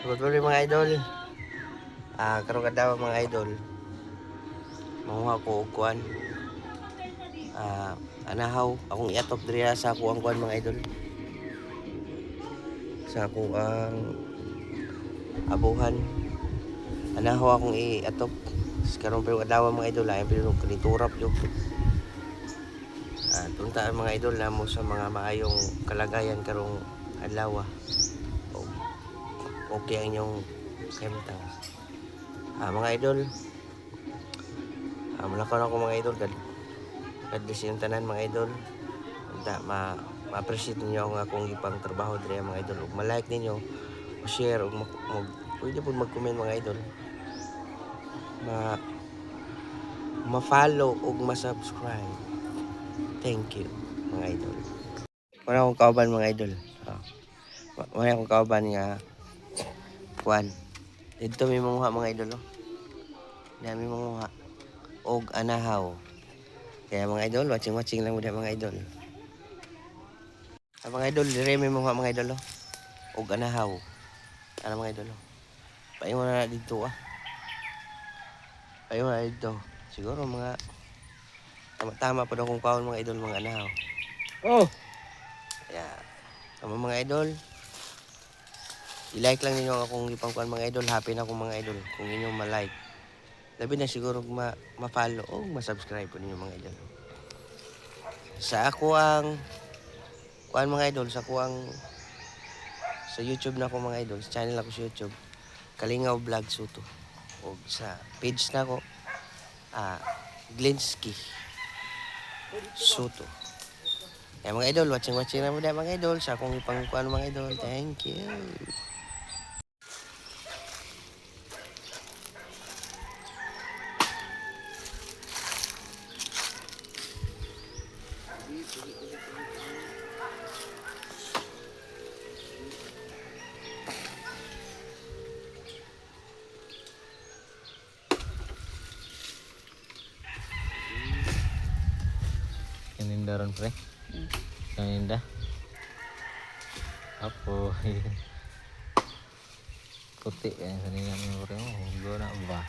Good morning mga idol. Karon kadlaw mga idol. Manguha ko og kuan. Anahaw akong iatop diri sa ako ang kuan mga idol. Sa ako ang abuhan. Anahaw akong iatop. Karon pero kadlaw mga idol ay pero kaniturap jud. Tuntaan mga idol namo sa mga maayong kalagayan karong adlaw. Okay ang inyong kemtang. Mga idol, malakaw na ako mga idol. God bless yung tanan mga idol. Ma-appreciate ninyo ang akong ipang trabaho diri mga idol. Ug ma-like ninyo, ma-share ug pwede po mag-comment mga idol. Ma-follow ug ma-subscribe. Thank you mga idol. Wala akong kauban mga idol. Wala akong kauban nga kuan. Dito may manguha mga idol. Dami manguha og anahaw. Kaya mga idol, watching lang muna mga idol. Mga idol, dire may mga idol og anahaw. Ano mga idol? Paingon na dito Paingon na dito. Siguro mga tama pa daw kung kaon mga idol mga anahaw. Oh. Kaya mga idol, i-like lang ninyo akong ipangkuan mga idol. Happy na akong mga idol kung inyo ma-like. Labi na siguro ma-follow o ma-subscribe po ninyo mga idol. Sa ako ang kuan mga idol, sa YouTube na ako mga idol, sa channel ako sa YouTube, Kalingaw Vlog Soto. O sa page na ako, Glinsky Soto. Kaya mga idol, watching na muna mga idol, sa akong ipangkuan mga idol. Thank you. Kaninda ron pre. Kaninda. Apo. Puti yan kanina mo pre mo. Hugo na ba?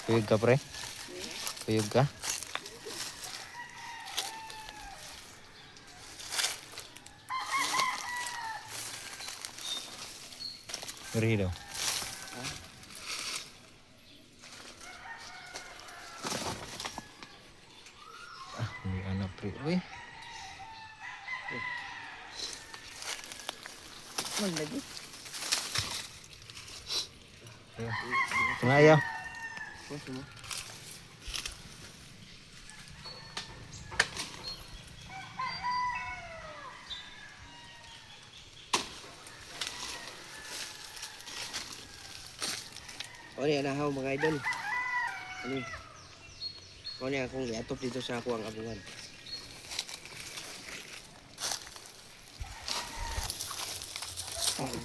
Kuyog ka pre? Kuyog ka? Ngeri daw. Hindi anak pre. Uy. Mun lagi. Tengah ya. O ni anahaw mga idol. O ni akong iatop dito sa ako ang abungan.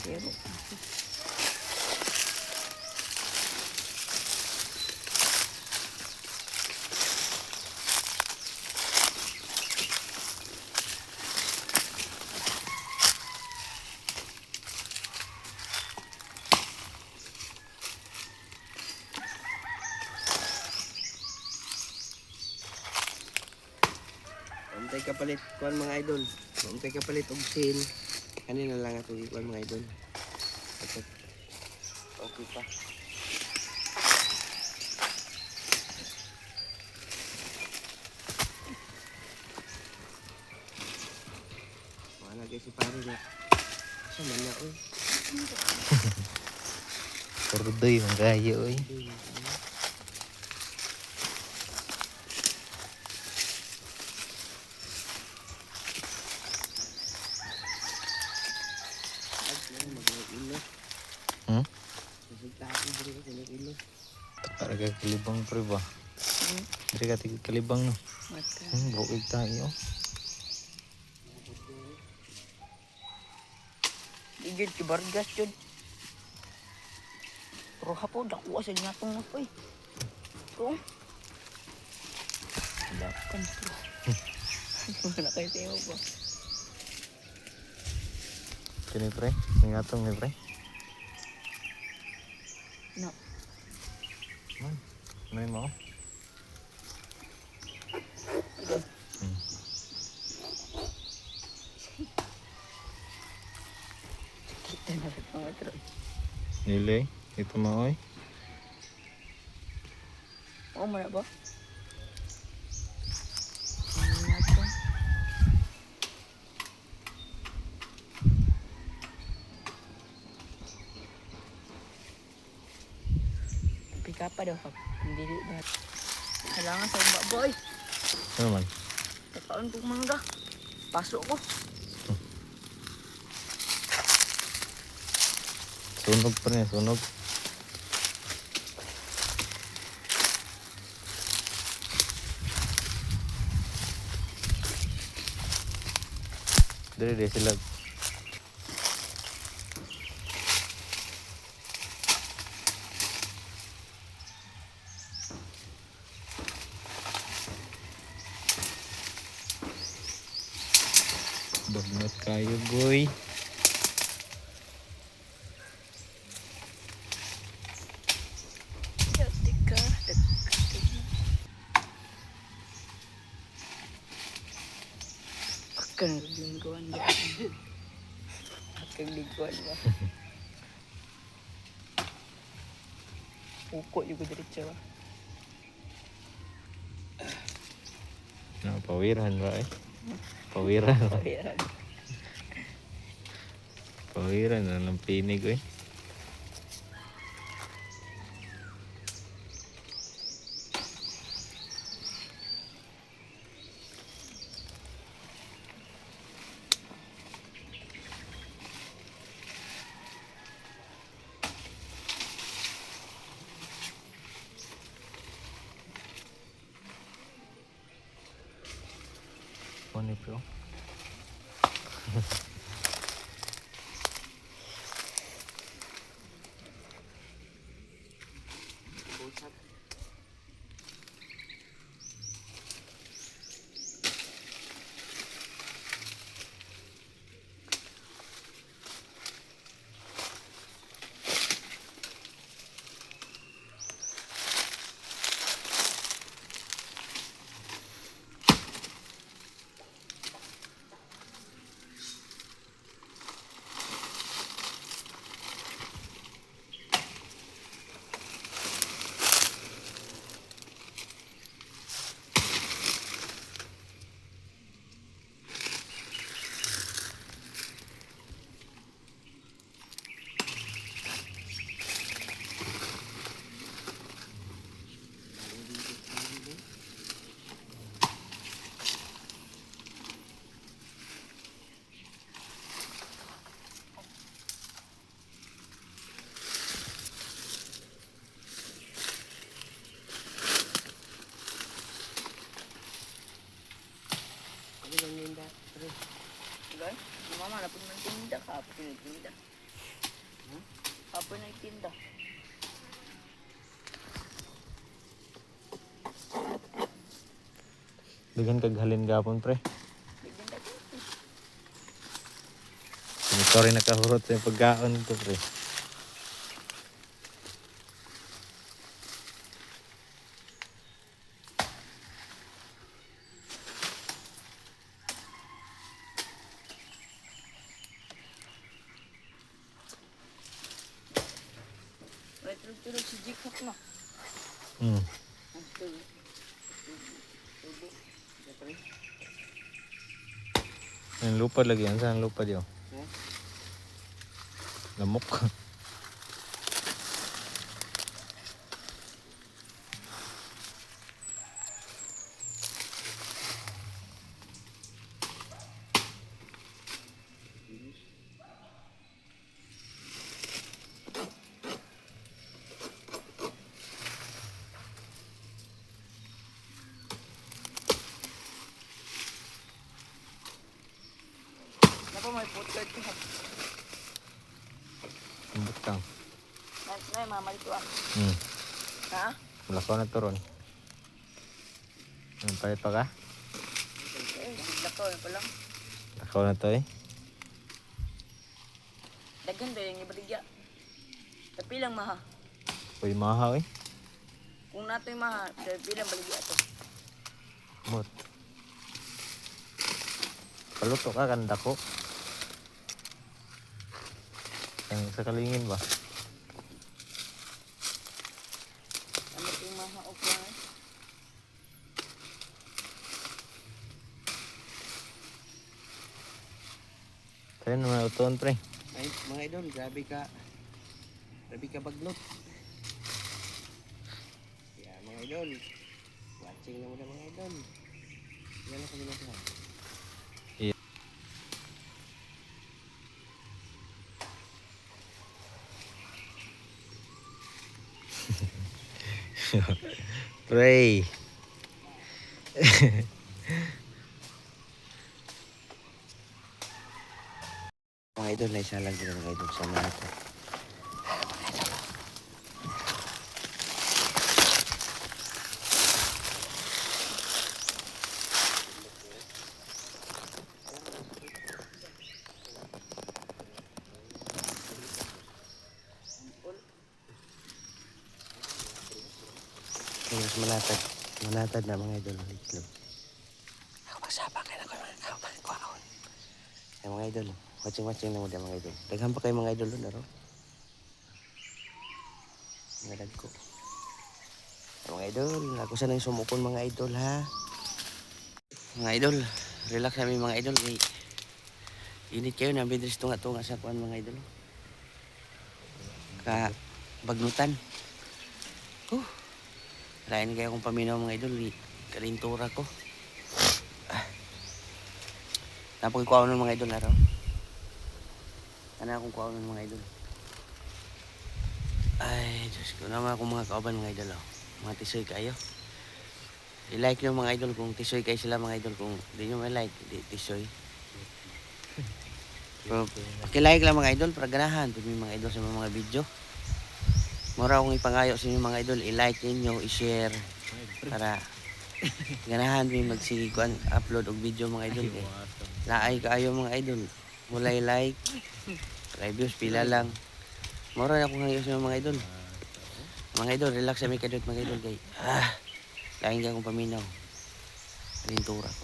Pero Untay kapalit kuan mga idol. Untay kapalit og sin. Kanina lang ato ikuan mga idol. Okay pa. Wala guys si pare na. Sa man na oy. Kurdoy mang gayo oy. Para ka kalibang pre ba? Dari ka kalibang no. Bukid tayo. Igid ki Vargas yun. Pero hapon, nakuha sa ginatong na po eh. Oo. Lakan po. Wala kayo tayo ba? Kini pre, nangatong ni pre. No. May mo. Kita na rin mga tron. Nilay, ito maoy. Oo mo na ba? Ano nga to? Pika pa daw. Hindi na. Kailangan sa umba boy. Ano man? Tataon kong mangga. Pasok ko. Sunog pa niya, sunog. Dari sila. Banget kayo boy. Tika. Akan lingkuan ba? Akan lingkuan ba? Pukok juga diretso ba? Pawiran ba eh? Pawiran. Ayan. Pawiran na lang pinig eh. Ano bro? Guys, mama na pun nagtinda ka, apa nagtinda? Apa nagtinda? Dagan kaghalin gapon pre. Nagtinda ka. Sorry nakahurot sa pagkaon to pre. May tulog-tulog si Jikok na. Hmm. Tulog. Ang lupa lagi yan. Saan lupa diyo? Lamok. Napa may food cart ka? Butang. Nay, mama dito ah. Hmm. Ha? Wala ko na to ron. Ano palit pa ka? Lakaw na pa lang. Ako na to eh. Daghan ba yung ibaligya? Tapi lang maha. Uy, mahaw eh. Kung nato'y maha, tapi lang baligya to. Mut. Paluto ka kanda ko. Yang sa kalingin ba? Ano yung maha o kaya? Kaya naman utuan pre. Ay, mga idol, grabe ka baglot. Yeah, mga idol. Watching na muna mga idol. Yan ang kami nasa. Pray. Mga idol, na isa lang din mga idol sa natin. Mas manatad na mga idol ng itlog. Ako magsapa kayo na ko mga kawan. Ay mga idol, watching na muna mga idol. Daghan pa kayo mga idol doon, laro. Nadag ko. Ay, mga idol, ako sanang sumukon mga idol ha. Mga idol, relax namin mga idol. Ay, init kayo, nabidris tunga-tunga sa kuan mga idol. Bagnutan. Lain kaya akong paminaw mga idol, kalintura ko. Napag kuwaw ng mga idol na raw. Ano akong kuwaw ng mga idol. Ay, Diyos ko naman akong mga kauban mga idol. Oh. Mga tisoy kayo. I-like nyo mga idol kung tisoy kayo sila mga idol. Kung hindi nyo may like, di tisoy. Pero pakilike lang mga idol para ganahan. Pwede mga idol sa mga video. Mura akong ipangayo sa inyo mga idol, i-like ninyo, i-share para ganahan may magsikuan upload og video mga idol kay laay kaayo mga idol. Mulay like, reviews pila lang. Mura na akong ngayon sa mga idol. Mga idol, relax sa may kadot mga idol kay lain ka akong paminaw. Kalintura ko.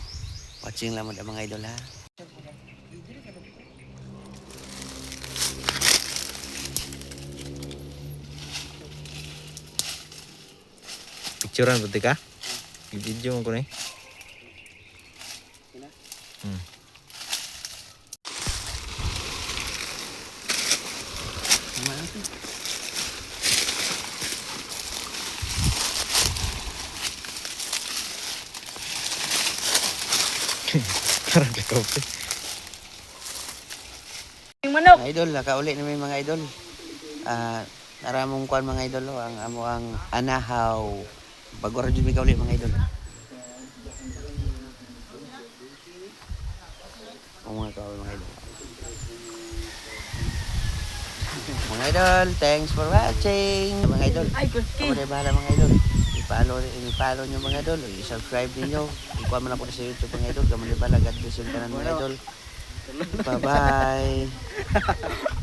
Watching lang mo da mga idol ha. Picturean pati ka? I-video mo ko na eh. Tama natin. Parang kakope. Yung manok! Mga idol, nakauli na may mga idol. Naramong kuan mga idol ang amo ang anahaw. Bago ra jud mi kauli mga idol. Mga kauli mga idol. Mga idol, thanks for watching. Mga idol, Ay, kuski! ako na bahala mga idol. I-follow nyo mga idol. I-subscribe ninyo. Ikuha mo na po sa YouTube mga idol. Kamu na bahala. God bless yung kanan mga idol. Bye-bye.